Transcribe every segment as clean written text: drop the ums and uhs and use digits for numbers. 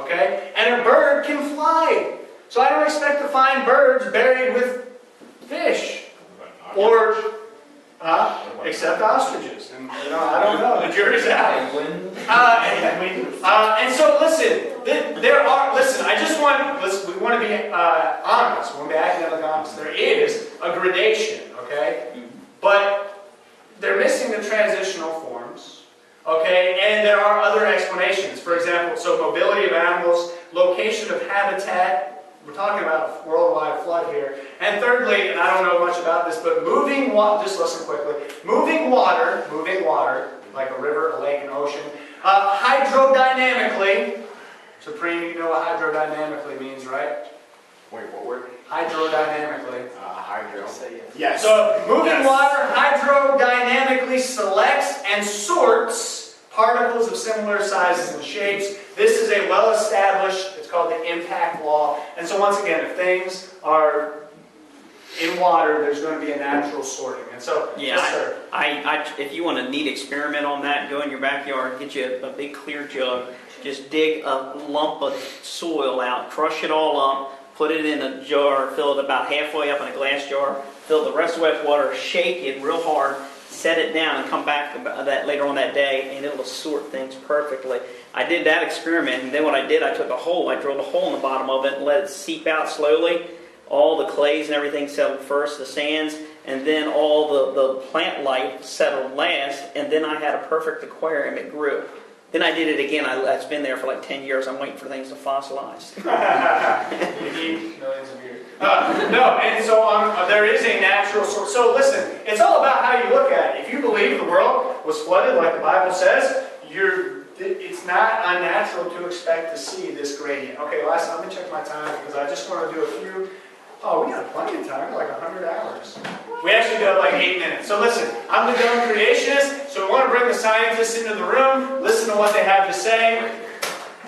okay? And a bird can fly. So I don't expect to find birds buried with fish. Or, except ostriches. And, I don't know. The jury's out. And so listen, we want to be honest. We want to be academic honest. There is a gradation, okay? But they're missing the transitional forms, okay? And there are other explanations. For example, so mobility of animals, location of habitat. We're talking about a worldwide flood here. And thirdly, and I don't know much about this, but moving water, just listen quickly. Moving water, like a river, a lake, an ocean, hydrodynamically. Supreme, you know what hydrodynamically means, right? Wait, what word? Hydrodynamically. Hydro. Yes. So moving water hydrodynamically selects and sorts particles of similar sizes and shapes. This is a well-established, it's called the impact law. And so once again, if things are in water, there's going to be a natural sorting. And so, yeah, yes, sir. If you want a neat experiment on that, go in your backyard, get you a big clear jug, just dig a lump of soil out, crush it all up, put it in a jar, fill it about halfway up in a glass jar, fill the rest with water, shake it real hard, set it down, and come back that later on that day, and it will sort things perfectly. I did that experiment, and then what I did, I took a hole, I drilled a hole in the bottom of it, and let it seep out slowly. All the clays and everything settled first, the sands, and then all the plant life settled last, and then I had a perfect aquarium. It grew. Then I did it again. It's been there for like 10 years. I'm waiting for things to fossilize. You need millions of years. No, and so there is a natural source. So listen, it's all about how you look at it. If you believe the world was flooded like the Bible says, it's not unnatural to expect to see this gradient. Okay, let me check my time because I just want to do a few. Oh, we got plenty of time, like 100 hours. We actually do like 8 minutes. So listen, I'm the dumb creationist, so we want to bring the scientists into the room, listen to what they have to say,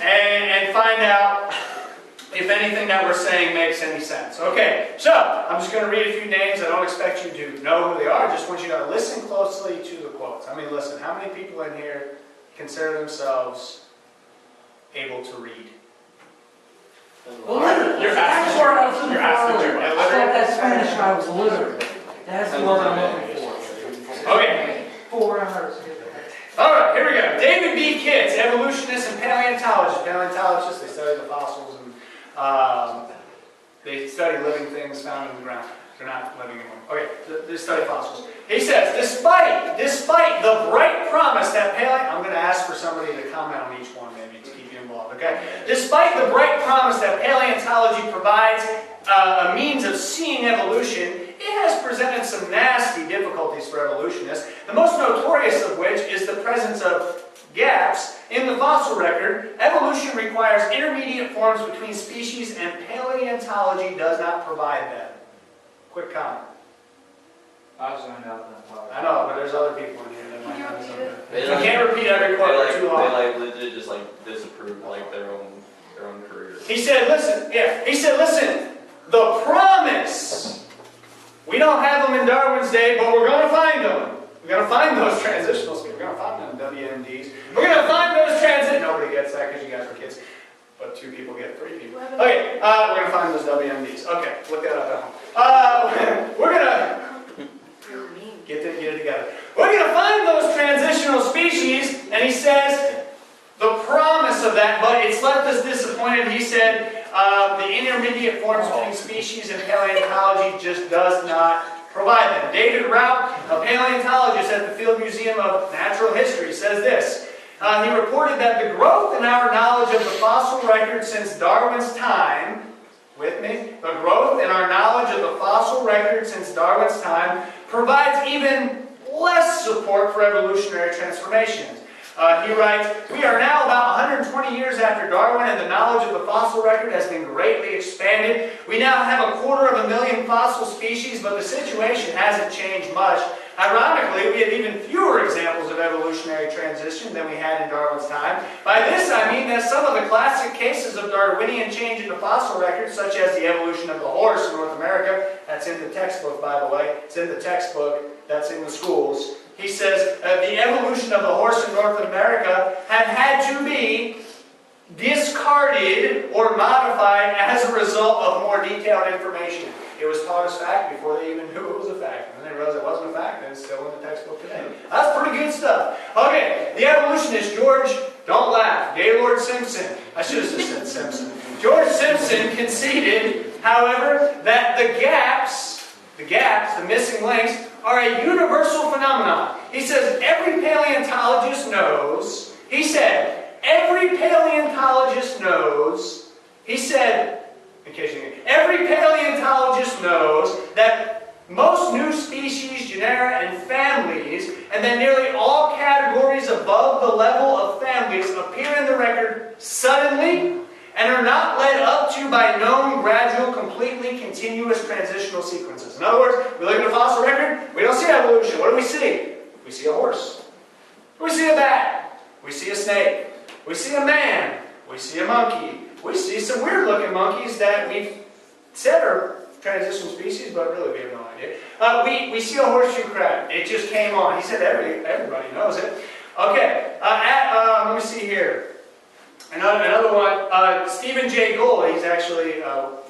and find out if anything that we're saying makes any sense. Okay, so I'm just going to read a few names. I don't expect you to know who they are. I just want you to listen closely to the quotes. Listen, how many people in here consider themselves able to read? Well, that's where I was looking for. I thought that Spanish guy was literate. That's what I'm looking for. Okay. 4 hours. All right, here we go. David B. Kitts, evolutionist and paleontologist. Paleontologists, they study the fossils and they study living things found in the ground. They're not living anymore. Okay, they study fossils. He says, despite the bright promise that I'm going to ask for somebody to comment on each one, maybe, to keep you involved, okay? Despite the bright promise that paleontology provides a means of seeing evolution, it has presented some nasty difficulties for evolutionists, the most notorious of which is the presence of gaps in the fossil record. Evolution requires intermediate forms between species, and paleontology does not provide them. Quick comment. I was zoned out in that part. I know, but there's other people in here that might have something. You can't repeat every quote for too long. They legit just disapprove their own career. He said, listen, the promise. We don't have them in Darwin's day, but we're going to find them. We're going to find those transitional species. We're going to find them WMDs. We're going to find those Nobody gets that because you guys are kids. But 2 people get 3 people. Okay, we're going to find those WMDs. Okay, look that up at home. We're going to get it together. We're going to find those transitional species, and he says the promise of that, but it's left us disappointed. He said the intermediate forms between species and paleontology just does not provide them. David Rout, a paleontologist at the Field Museum of Natural History, says this. He reported that the growth in our knowledge of the fossil record since Darwin's time, with me? The growth in our knowledge of the fossil record since Darwin's time provides even less support for evolutionary transformations. He writes, we are now about 120 years after Darwin, and the knowledge of the fossil record has been greatly expanded. We now have 250,000 fossil species, but the situation hasn't changed much. Ironically, we have even fewer examples of evolutionary transition than we had in Darwin's time. By this I mean that some of the classic cases of Darwinian change in the fossil record, such as the evolution of the horse in North America, that's in the textbook, by the way, it's in the textbook, that's in the schools. He says the evolution of the horse in North America have had to be discarded discarded or modified as a result of more detailed information. It was taught as fact before they even knew it was a fact. And then they realized it wasn't a fact, and it's still in the textbook today. That's pretty good stuff. Okay, the evolutionist, George, don't laugh, Gaylord Simpson. I should have just said Simpson. George Simpson conceded, however, that the gaps, the missing links, are a universal phenomenon. He says every paleontologist knows, he said, every paleontologist knows, he said, in case you didn't, every paleontologist knows that most new species, genera, and families, and then nearly all categories above the level of families appear in the record suddenly and are not led up to by known, gradual, completely continuous transitional sequences. In other words, we look at a fossil record, we don't see evolution. What do we see? We see a horse. We see a bat. We see a snake. We see a man. We see a monkey. We see some weird-looking monkeys that we've said are transitional species, but really we have no idea. We see a horseshoe crab. It just came on. He said everybody knows it. Okay, let me see here. Another one, Stephen Jay Gould, he's actually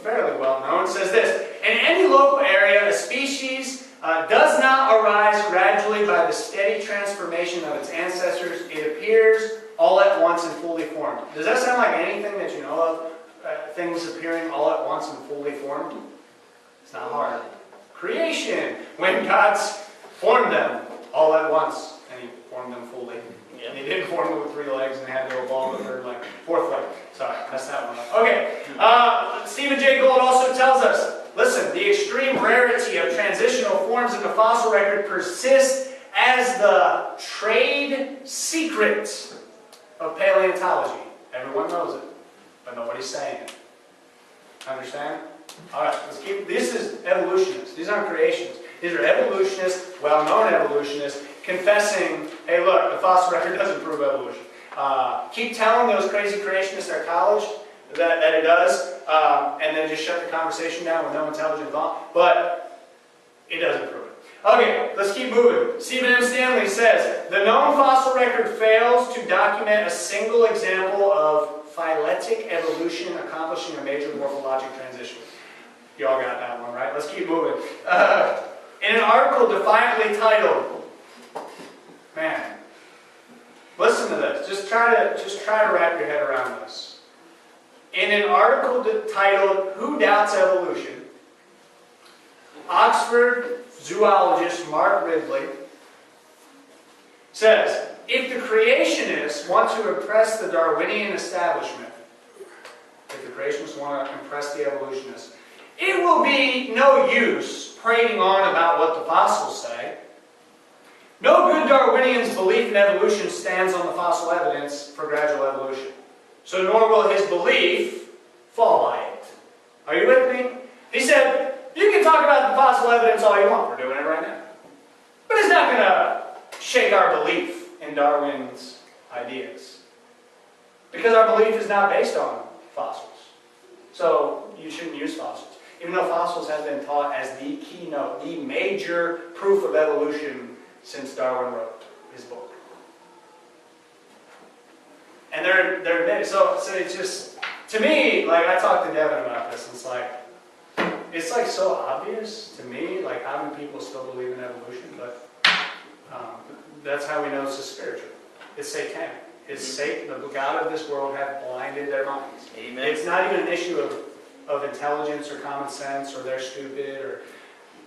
fairly well known, says this: in any local area, a species does not arise gradually by the steady transformation of its ancestors. It appears all at once and fully formed. Does that sound like anything that you know of? Things appearing all at once and fully formed? It's not hard. Creation, when God's formed them all at once, and He formed them fully. Yeah. And He didn't form them with 3 legs and they had to evolve the third leg. 4th leg. Sorry, messed that one up. Okay. Stephen Jay Gould also tells us, listen, the extreme rarity of transitional forms in the fossil record persists as the trade secret of paleontology. Everyone knows it, but nobody's saying it. Understand? Alright, let's keep. This is evolutionists. These aren't creationists. These are evolutionists, well-known evolutionists, confessing, hey look, the fossil record doesn't prove evolution. Keep telling those crazy creationists at college that it does, and then just shut the conversation down with no intelligent thought, but it doesn't prove it. Okay, let's keep moving. Stephen M. Stanley says, the known fossil record fails to document a single example of phyletic evolution accomplishing a major morphologic transition. You all got that one, right? Let's keep moving. In an article defiantly titled, man, listen to this. Just try to wrap your head around this. In an article titled, Who Doubts Evolution? Oxford zoologist Mark Ridley says, if the creationists want to impress the Darwinian establishment, if the creationists want to impress the evolutionists, it will be no use prating on about what the fossils say. No good Darwinian's belief in evolution stands on the fossil evidence for gradual evolution. So nor will his belief fall by it. Are you with me? He said, you can talk about the fossil evidence all you want. We're doing it right now. But it's not going to shake our belief in Darwin's ideas. Because our belief is not based on fossils. So you shouldn't use fossils. Even though fossils have been taught as the keynote, the major proof of evolution since Darwin wrote his book. And they're admitted. So it's just, to me, like I talked to Devin about this, and it's like so obvious to me, like how many people still believe in evolution, but that's how we know it's spiritual. It's satanic. It's Satan, the God of this world, have blinded their minds. Amen. It's not even an issue of intelligence or common sense or they're stupid, or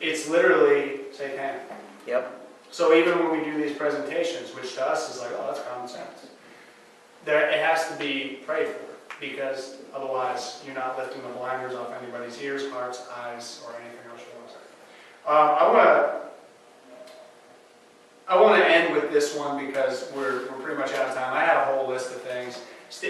it's literally satanic. Yep. So even when we do these presentations, which to us is like, oh, that's common sense, it has to be prayed for, because otherwise you're not lifting the blinders off anybody's ears, hearts, eyes, or anything else you want to say. I want to end with this one because we're pretty much out of time. I had a whole list of things.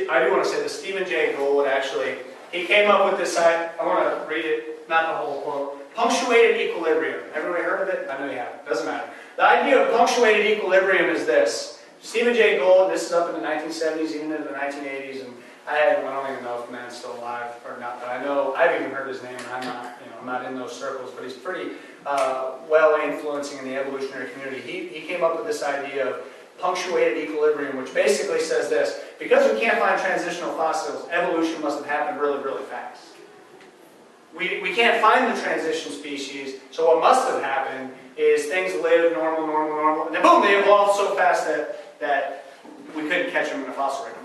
I do want to say that Stephen Jay Gould actually, he came up with this, I want to read it, not the whole quote. Punctuated equilibrium. Everybody heard of it? I know you haven't. Doesn't matter. The idea of punctuated equilibrium is this. Stephen Jay Gould, this is up in the 1970s, even into the 1980s, and I don't even know if the man's still alive or not, but I know, I've even heard his name, and I'm not in those circles, but he's pretty well influencing in the evolutionary community. He came up with this idea of punctuated equilibrium, which basically says this: because we can't find transitional fossils, evolution must have happened really, really fast. We can't find the transition species, so what must have happened is things lived normal, and then boom, they evolved so fast that we couldn't catch them in a fossil record.